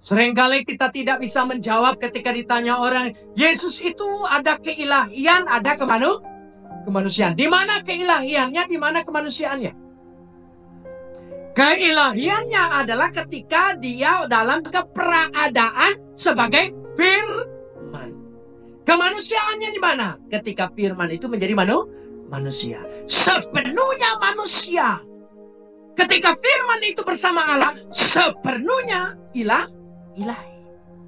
Seringkali kita tidak bisa menjawab ketika ditanya orang, Yesus itu ada keilahian, ada kemanusiaan. Di mana keilahiannya, di mana kemanusiaannya? Keilahiannya adalah ketika dia dalam keberadaan sebagai firman. Kemanusiaannya di mana? Ketika firman itu menjadi manusia. Sepenuhnya manusia. Ketika firman itu bersama Allah, sepenuhnya ilahi.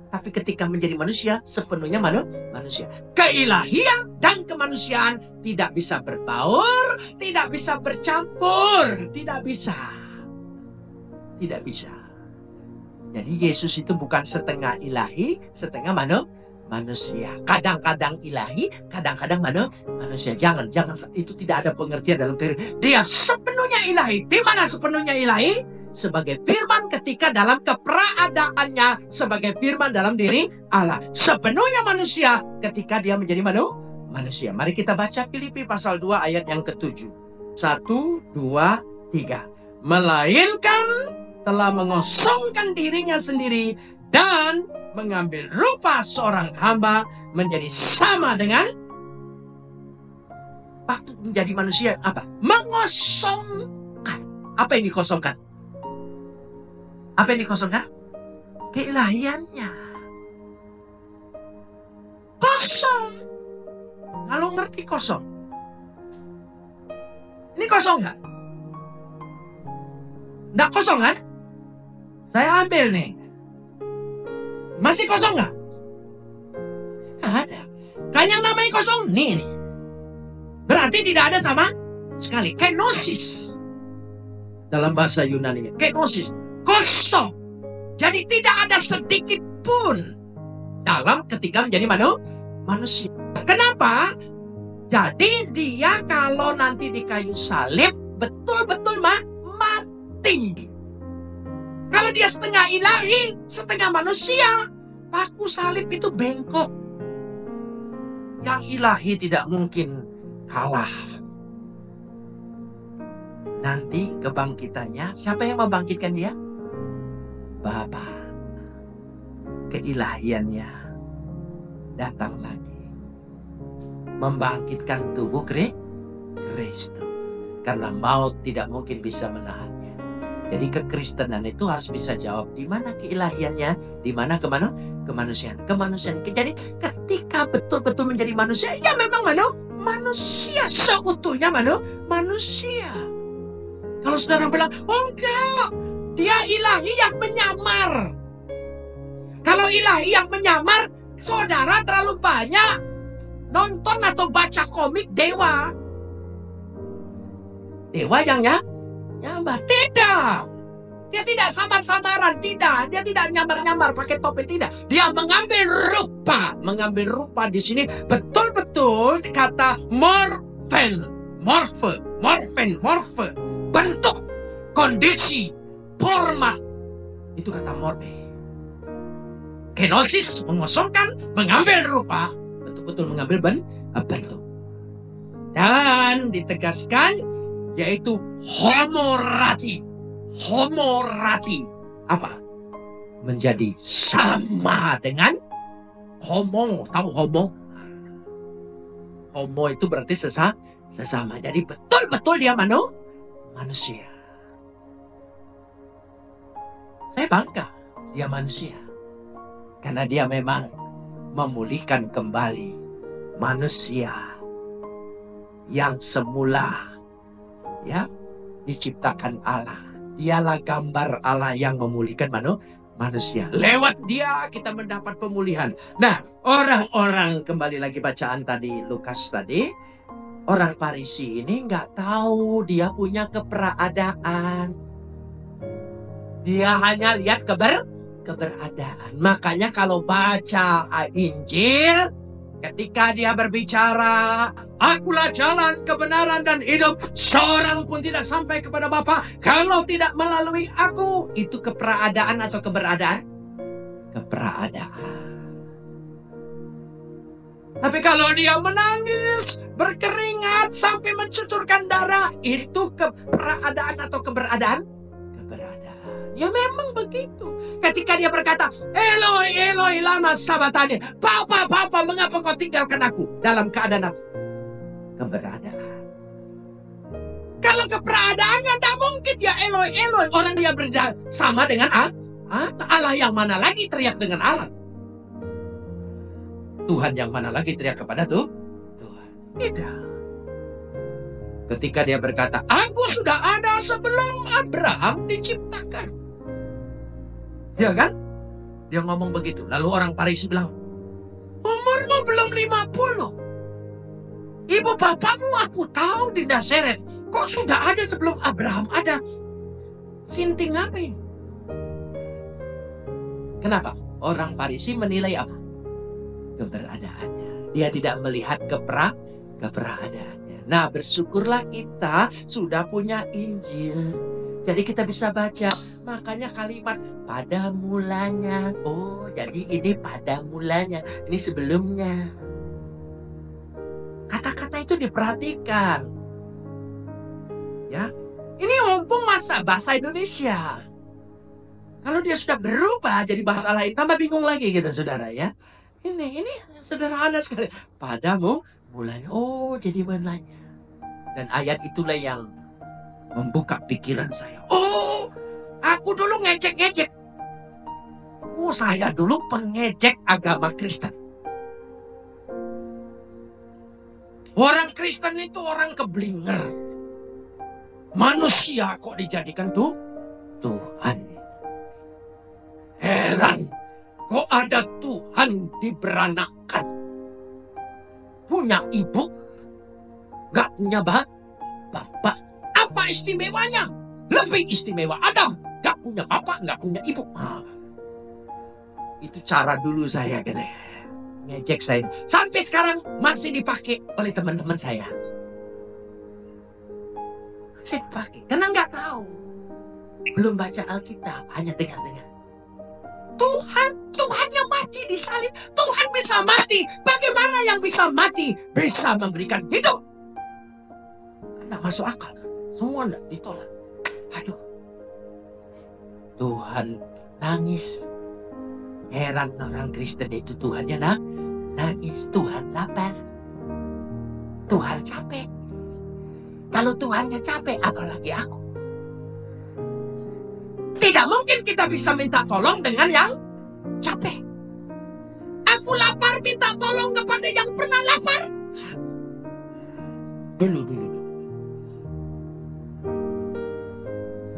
Tapi ketika menjadi manusia, sepenuhnya manusia. Keilahian dan kemanusiaan tidak bisa berbaur, tidak bisa bercampur, tidak bisa. Jadi Yesus itu bukan setengah ilahi, setengah manusia. Kadang-kadang ilahi, kadang-kadang manusia. Jangan, itu tidak ada pengertian dalam dia sepenuhnya ilahi. Di mana sepenuhnya ilahi? Sebagai firman ketika dalam keberadaannya sebagai firman dalam diri Allah. Sepenuhnya manusia ketika dia menjadi manusia. Mari kita baca Filipi pasal 2 ayat yang ke-7. 1, 2, 3. Melainkan telah mengosongkan dirinya sendiri dan mengambil rupa seorang hamba menjadi sama dengan waktu menjadi manusia. Apa? Mengosongkan. Apa yang dikosongkan? Apa yang dikosongkan? Keilahiannya. Kosong. Kalau ngerti kosong. Ini kosong nggak? Nggak kosong kan? Saya ambil nih. Masih kosong nggak? Nggak ada. Kan yang namanya kosong nih. Berarti tidak ada sama sekali. Kenosis. Dalam bahasa Yunani. Kenosis. Kosong. Jadi tidak ada sedikit pun dalam ketika menjadi manusia. Kenapa? Jadi dia kalau nanti di kayu salib betul-betul mati. Kalau dia setengah ilahi, setengah manusia, paku salib itu bengkok. Yang ilahi tidak mungkin kalah. Nanti kebangkitannya, siapa yang membangkitkan dia? Bapa. Keilahiannya datang lagi. Membangkitkan tubuh Kristus. Karena maut tidak mungkin bisa menahannya. Jadi kekristenan itu harus bisa jawab di mana keilahiannya, di mana kemanusiaan. Jadi ketika betul-betul menjadi manusia, ya memang manusia seutuhnya manusia. Kalau saudara bilang, oh enggak, dia ilahi yang menyamar. Kalau ilahi yang menyamar, saudara terlalu banyak nonton atau baca komik dewa. Dewa yang nyamar. Tidak. Dia tidak samar-samaran. Tidak. Dia tidak nyamar-nyamar pakai topi. Tidak. Dia mengambil rupa. Mengambil rupa di sini betul-betul kata morfe. Bentuk, kondisi, format. Itu kata morfe. Kenosis, mengosongkan, mengambil rupa. Betul-betul mengambil bentuk. Dan ditegaskan yaitu homorati. Apa? Menjadi sama dengan homo. Tahu homo? Homo itu berarti sesama. Jadi betul-betul dia manusia. Saya bangga dia manusia. Karena dia memang memulihkan kembali manusia yang semula diciptakan Allah. Dialah gambar Allah yang memulihkan manusia. Lewat dia kita mendapat pemulihan. Nah, orang-orang, kembali lagi bacaan tadi Lukas tadi, orang Farisi ini nggak tahu dia punya keberadaan. Dia hanya lihat keberadaan. Makanya kalau baca Injil, ketika dia berbicara, akulah jalan, kebenaran, dan hidup. Seorang pun tidak sampai kepada Bapa kalau tidak melalui aku. Itu keberadaan atau keberadaan? Keberadaan. Tapi kalau dia menangis, berkeringat, sampai mencucurkan darah, itu keberadaan atau keberadaan? Keberadaan. Ya memang begitu. Ketika dia berkata, Eloi, Eloi, lama sabachthani. Papa, Papa, mengapa kau tinggalkan aku? Dalam keadaan apa? Keberadaan. Kalau keberadaannya tidak mungkin dia Eloi, Eloi. Orang dia sama dengan Allah yang mana lagi teriak dengan Allah? Tuhan yang mana lagi teriak kepada Tuhan? Tidak. Ketika dia berkata, aku sudah ada sebelum Abraham diciptakan. Ya kan? Dia ngomong begitu. Lalu orang Farisi bilang, umurmu belum 50. Ibu bapakmu aku tahu di Nazaret. Kok sudah ada sebelum Abraham ada? Sinting apa ini? Kenapa? Orang Farisi menilai apa? Keberadaannya. Dia tidak melihat keberadaannya. Nah, bersyukurlah kita sudah punya Injil. Jadi kita bisa baca. Makanya kalimat pada mulanya. Oh, jadi ini pada mulanya. Ini sebelumnya. Kata-kata itu diperhatikan. Ya, ini mumpung bahasa Indonesia. Kalau dia sudah berubah jadi bahasa lain, tambah bingung lagi kita, saudara ya. Ini sederhana sekali. Padamu mulanya. Oh, jadi mulanya. Dan ayat itulah yang membuka pikiran saya. Oh, aku dulu ngejek-ngejek. Oh, saya dulu pengejek agama Kristen. Orang Kristen itu orang keblinger. Manusia kok dijadikan Tuhan. Heran, kok ada Tuhan diberanakan. Punya ibu, gak punya bapak. Apa istimewanya? Lebih istimewa Adam, gak punya bapak, gak punya ibu. Itu cara dulu saya gitu. Ngejek saya. Sampai sekarang masih dipakai oleh teman-teman saya. Masih dipakai, karena gak tahu. Belum baca Alkitab, hanya dengar-dengar. Tuhan yang mati di salib. Tuhan bisa mati. Bagaimana yang bisa mati? Bisa memberikan hidup. Tidak masuk akal. Semua tidak ditolak. Aduh. Tuhan nangis. Heran orang Kristen itu Tuhannya nangis. Tuhan lapar. Tuhan capek. Kalau Tuhannya capek, apalagi aku. Tidak mungkin kita bisa minta tolong dengan yang capek. Aku lapar, minta tolong kepada yang pernah lapar. Dulu.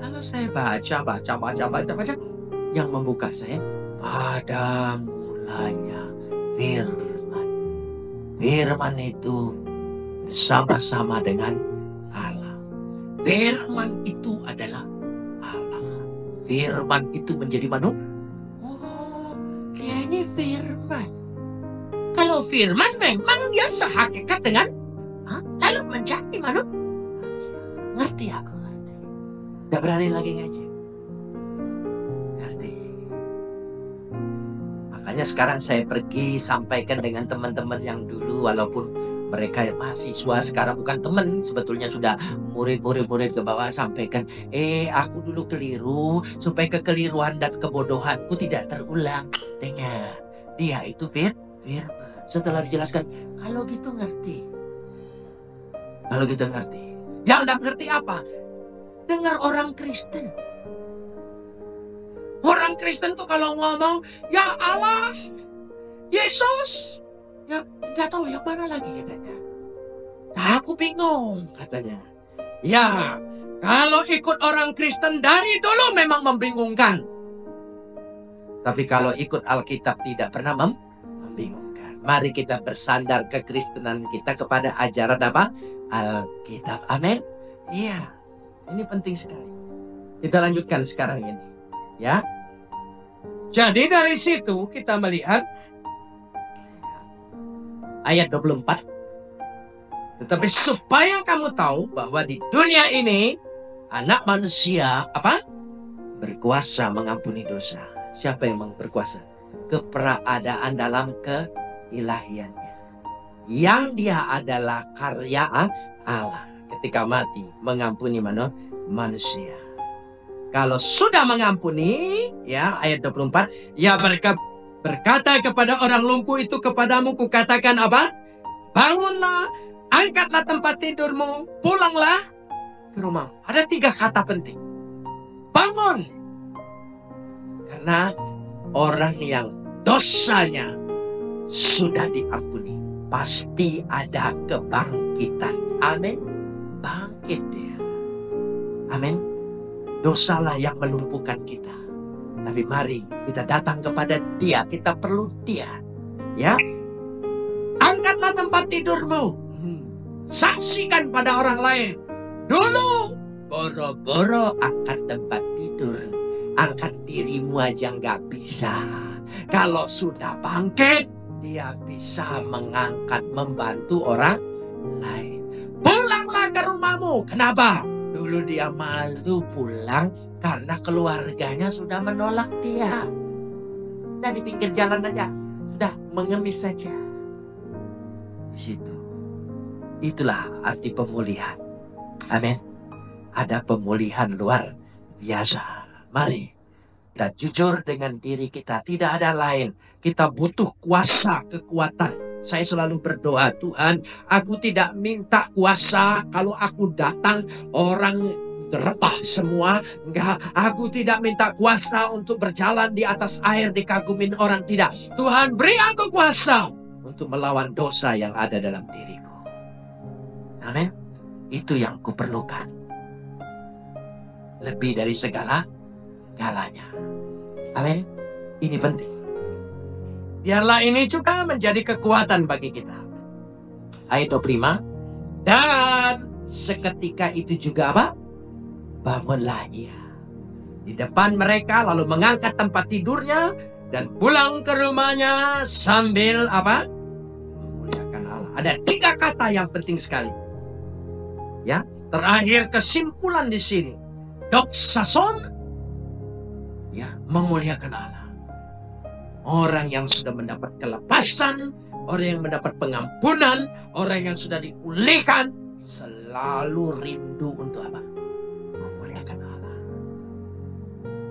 Lalu saya baca. Yang membuka saya, pada mulanya firman. Firman itu bersama-sama dengan Allah. Firman itu adalah Firman itu menjadi manusia. Oh, dia ini firman. Kalau firman memang dia sehakikat dengan lalu menjadi manusia. Ngerti aku, ngerti. Tidak berani lagi ngaji. Ngerti. Makanya sekarang saya pergi sampaikan dengan teman-teman yang dulu, walaupun mereka mahasiswa sekarang bukan teman, sebetulnya sudah murid-murid ke bawah, sampaikan, aku dulu keliru, supaya kekeliruan dan kebodohanku tidak terulang. Dengar, dia itu firman. Setelah dijelaskan, kalau gitu ngerti. Yang tidak ngerti apa? Dengar orang Kristen. Orang Kristen tuh kalau ngomong, ya Allah, Yesus, ya, nggak tahu yang mana lagi katanya. Nah, aku bingung katanya. Ya, kalau ikut orang Kristen dari dulu memang membingungkan. Tapi kalau ikut Alkitab tidak pernah membingungkan. Mari kita bersandar kekristenan kita kepada ajaran apa? Alkitab. Amin. Iya, ini penting sekali. Kita lanjutkan sekarang ini. Ya. Jadi dari situ kita melihat ayat 24. Tetapi supaya kamu tahu bahwa di dunia ini anak manusia berkuasa mengampuni dosa. Siapa yang berkuasa? Keberadaan dalam keilahiannya. Yang dia adalah karya Allah ketika mati mengampuni manusia. Kalau sudah mengampuni, ya ayat 24, ia berkata kepada orang lumpuh itu, kepadamu kukatakan apa? Bangunlah, angkatlah tempat tidurmu, pulanglah ke rumah. Ada 3 kata penting. Bangun. Karena orang yang dosanya sudah diampuni, pasti ada kebangkitan. Amin. Bangkit dia. Amin. Dosalah yang melumpuhkan kita. Tapi mari kita datang kepada dia. Kita perlu dia. Ya. Angkatlah tempat tidurmu. Saksikan pada orang lain. Dulu boro-boro angkat tempat tidur. Angkat dirimu aja nggak bisa. Kalau sudah bangkit, dia bisa mengangkat, membantu orang lain. Pulanglah ke rumahmu. Kenapa? Dulu dia malu pulang karena keluarganya sudah menolak dia. Dan di pinggir jalan aja, sudah mengemis saja. Di situ. Itulah arti pemulihan. Amin. Ada pemulihan luar biasa. Mari kita jujur dengan diri kita. Tidak ada lain. Kita butuh kuasa, kekuatan. Saya selalu berdoa, Tuhan, aku tidak minta kuasa. Kalau aku datang, orang rebah semua. Enggak, aku tidak minta kuasa untuk berjalan di atas air, dikagumin orang. Tidak. Tuhan, beri aku kuasa untuk melawan dosa yang ada dalam diriku. Amin. Itu yang kuperlukan. Lebih dari segalanya. Amin. Ini penting. Biarlah ini juga menjadi kekuatan bagi kita. Ayat 25. Dan seketika itu juga apa? Bangunlah ia di depan mereka, lalu mengangkat tempat tidurnya dan pulang ke rumahnya sambil apa? Memuliakan Allah. Ada 3 kata yang penting sekali. Ya, terakhir kesimpulan di sini. Doksason, ya, memuliakan Allah. Orang yang sudah mendapat kelepasan, orang yang mendapat pengampunan, orang yang sudah dipulihkan, selalu rindu untuk apa? Memuliakan Allah.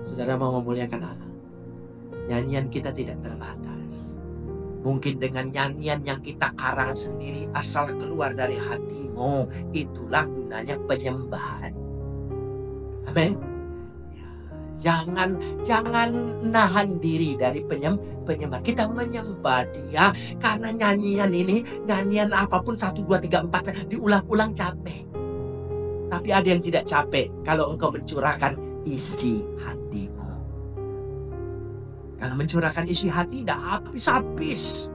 Saudara mau memuliakan Allah? Nyanyian kita tidak terbatas. Mungkin dengan nyanyian yang kita karang sendiri, asal keluar dari hatimu, itulah gunanya penyembahan. Amin. Jangan nahan diri dari penyembah. Kita menyembah dia karena nyanyian ini, nyanyian apapun 1, 2, 3, 4 diulang-ulang capek. Tapi ada yang tidak capek kalau engkau mencurahkan isi hatimu. Kalau mencurahkan isi hati tidak habis-habis.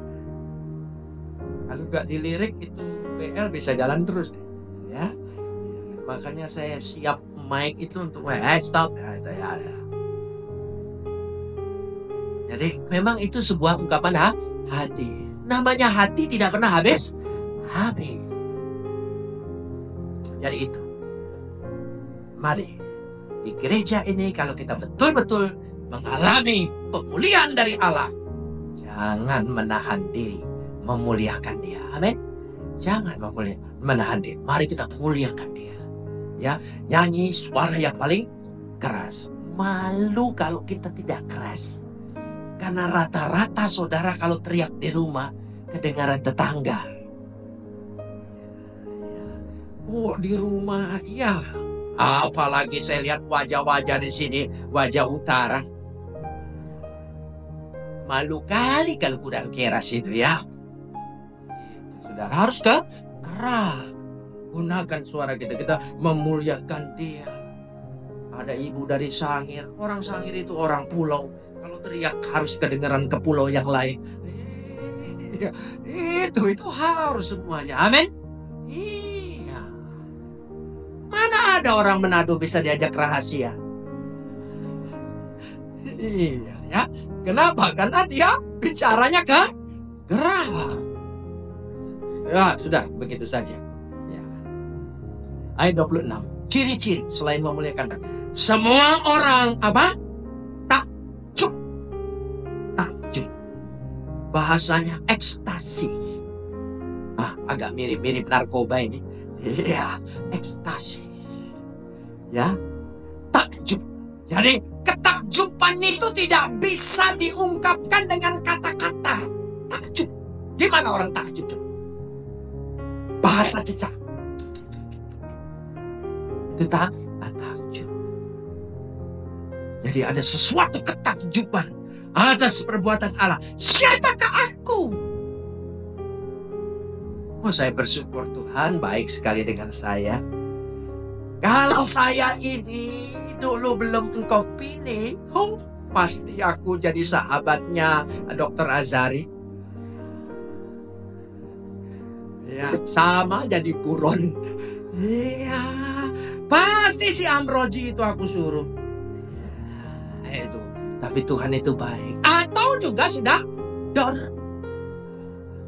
Kalau nggak dilirik itu PL bisa jalan terus, ya. Makanya saya siap mic itu untuk stop. Ya. Jadi memang itu sebuah ungkapan hati. Namanya hati tidak pernah habis. Jadi itu. Mari di gereja ini kalau kita betul-betul mengalami pemulihan dari Allah, jangan menahan diri memuliakan dia. Amin. Jangan menahan diri. Mari kita muliakan dia. Ya, nyanyi suara yang paling keras. Malu kalau kita tidak keras. Karena rata-rata saudara kalau teriak di rumah kedengaran tetangga. Oh, di rumah, ya. Apalagi saya lihat wajah-wajah di sini, wajah utara. Malu kali kalau kurang keras itu, ya. Itu saudara harus keras. Gunakan suara kita memuliakan dia. Ada ibu dari Sangir. Orang Sangir itu orang pulau. Kalau teriak harus kedengaran ke pulau yang lain. Itu harus semuanya. Amin. Iya. Mana ada orang Manado bisa diajak rahasia? Iya, ya. Kenapa? Karena dia bicaranya keras. Ya, sudah begitu saja. Ayat 26. Ciri-ciri selain memuliakan. Semua orang apa? Takjub. Bahasanya ekstasi. Agak mirip-mirip narkoba ini. Iya, ekstasi. Ya, takjub. Jadi ketakjuban itu tidak bisa diungkapkan dengan kata-kata. Takjub. Gimana orang takjub? Bahasa cecak. Itu takjub. Jadi ada sesuatu ketakjuban atas perbuatan Allah. Siapakah aku? Oh, saya bersyukur Tuhan baik sekali dengan saya. Kalau saya ini dulu belum engkau pilih, pasti aku jadi sahabatnya Dr. Azari. Ya, sama jadi buron. Iya, pasti si Amroji itu aku suruh. Ya, itu. Tapi Tuhan itu baik. Atau juga sudah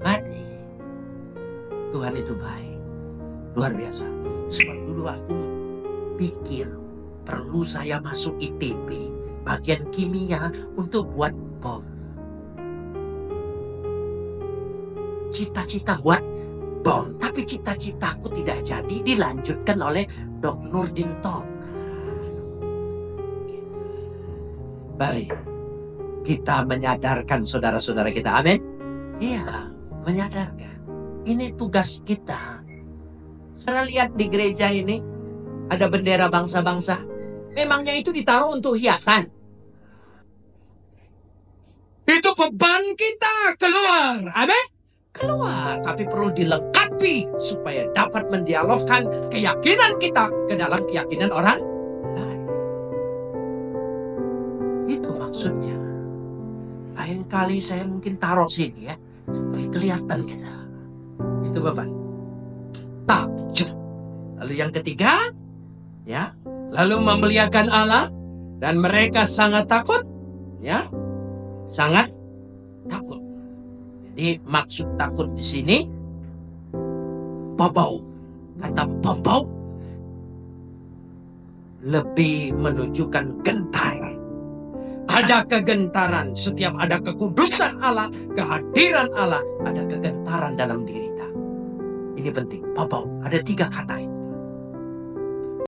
mati. Tuhan itu baik. Luar biasa. Sebab dulu aku pikir perlu saya masuk ITB bagian kimia untuk buat bom. Cita-cita buat bom, tapi cita-citaku tidak jadi dilanjutkan oleh Dok Nurdin Top. Mari kita menyadarkan saudara-saudara kita, amin. Iya, menyadarkan. Ini tugas kita. Saudara lihat di gereja ini ada bendera bangsa-bangsa. Memangnya itu ditaruh untuk hiasan. Itu beban kita keluar. Amin? Keluar. Tapi perlu dilengkapi supaya dapat mendialogkan keyakinan kita ke dalam keyakinan orang lain. Itu maksudnya. Lain kali saya mungkin taruh sini ya. Supaya kelihatan kita. Itu beban. Takjub. Lalu yang ketiga. Ya, lalu memuliakan Allah dan mereka sangat takut, ya, sangat takut. Jadi maksud takut di sini, babau, kata babau lebih menunjukkan gentaran. Ada kegentaran setiap ada kekudusan Allah, kehadiran Allah, ada kegentaran dalam diri kita. Ini penting, babau. Ada 3 kata itu.